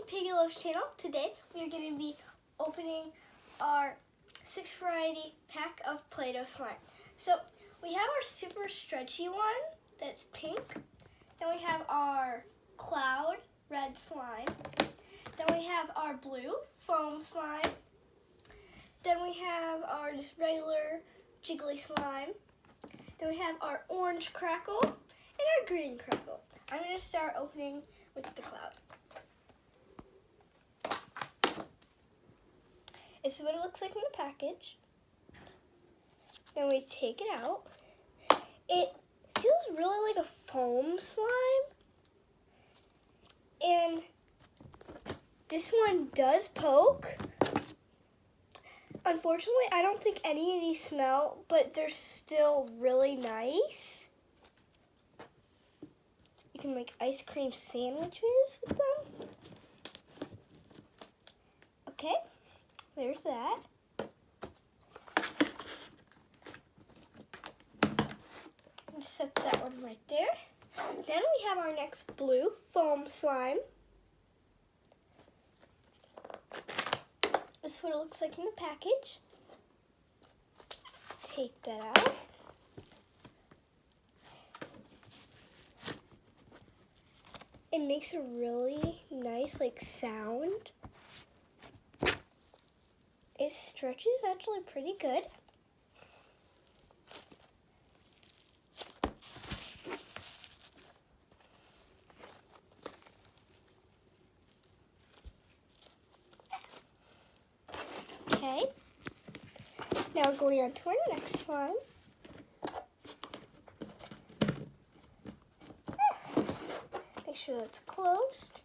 Piggy Loves channel. Today we are going to be opening our 6 variety pack of Play-Doh slime. So we have our super stretchy one that's pink. Then we have our cloud red slime. Then we have our blue foam slime. Then we have our just regular jiggly slime. Then we have our orange Krackle and our green Krackle. I'm going to start opening with the cloud. This is what it looks like in the package. Then we take it out. It feels really like a foam slime. And this one does poke. Unfortunately, I don't think any of these smell, but they're still really nice. You can make ice cream sandwiches with them. Okay, there's that. Just set that one right there. Then we have our next blue foam slime. This is what it looks like in the package. Take that out. It makes a really nice sound. It stretches actually pretty good. Okay, now going on to our next slime. Make sure that's closed.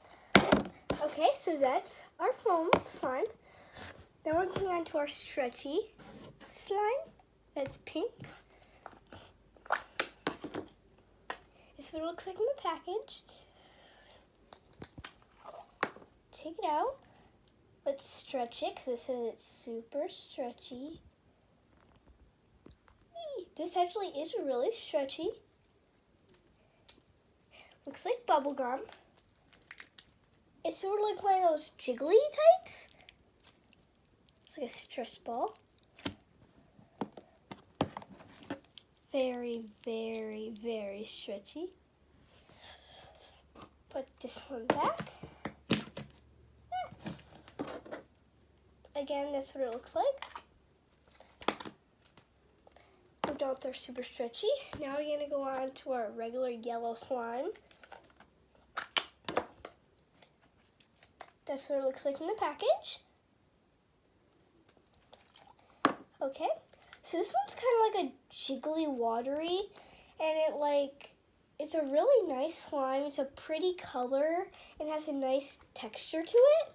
Okay, so that's our foam slime. Then we're going on to our stretchy slime. That's pink. This is what it looks like in the package. Take it out. Let's stretch it because it says it's super stretchy. This actually is really stretchy. Looks like bubble gum. It's sort of like one of those jiggly types. It's like a stress ball. Very, very, very stretchy. Put this one back. Again, that's what it looks like. We're done with our super stretchy. Now we're going to go on to our regular yellow slime. That's what it looks like in the package. Okay, so this one's kind of like a jiggly watery, and it's a really nice slime. It's a pretty color and has a nice texture to it.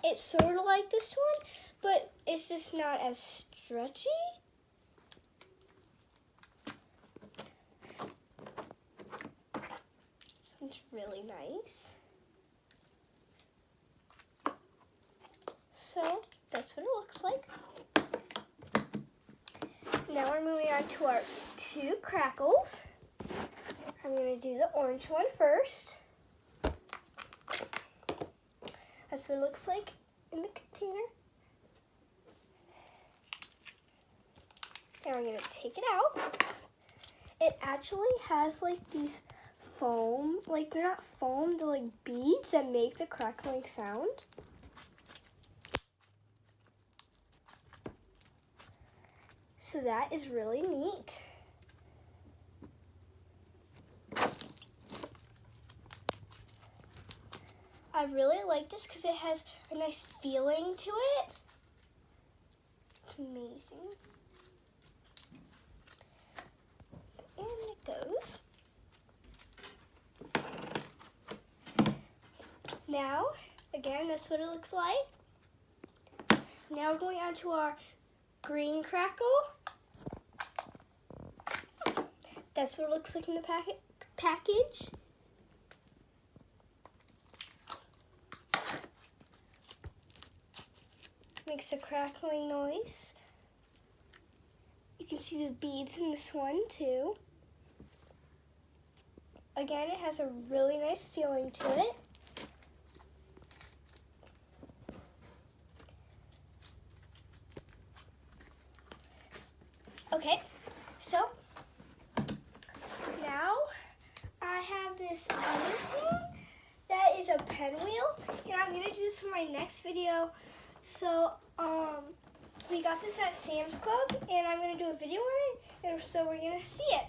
It's sort of like this one, but it's just not as stretchy. It's really nice. So that's what it looks like. Now we're moving on to our 2 Krackles. I'm going to do the orange one first. That's what it looks like in the container. Now we're going to take it out. It actually has these foam, they're not foam, they're beads that make the crackling sound. So that is really neat. I really like this because it has a nice feeling to it. It's amazing. And it goes. Now, again, that's what it looks like. Now we're going on to our green Krackle. That's what it looks like in the package. Makes a crackling noise. You can see the beads in this one too. Again, it has a really nice feeling to it. Okay, so now I have this other thing that is a pinwheel, and I'm gonna do this for my next video. So we got this at Sam's Club, and I'm gonna do a video on it, and so we're gonna see it.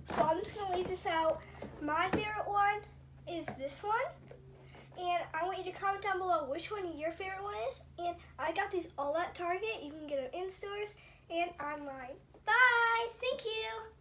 So I'm just gonna leave this out. My favorite one is this one, and I want you to comment down below which one your favorite one is. And I got these all at Target. You can get them in stores and online. Bye! Thank you!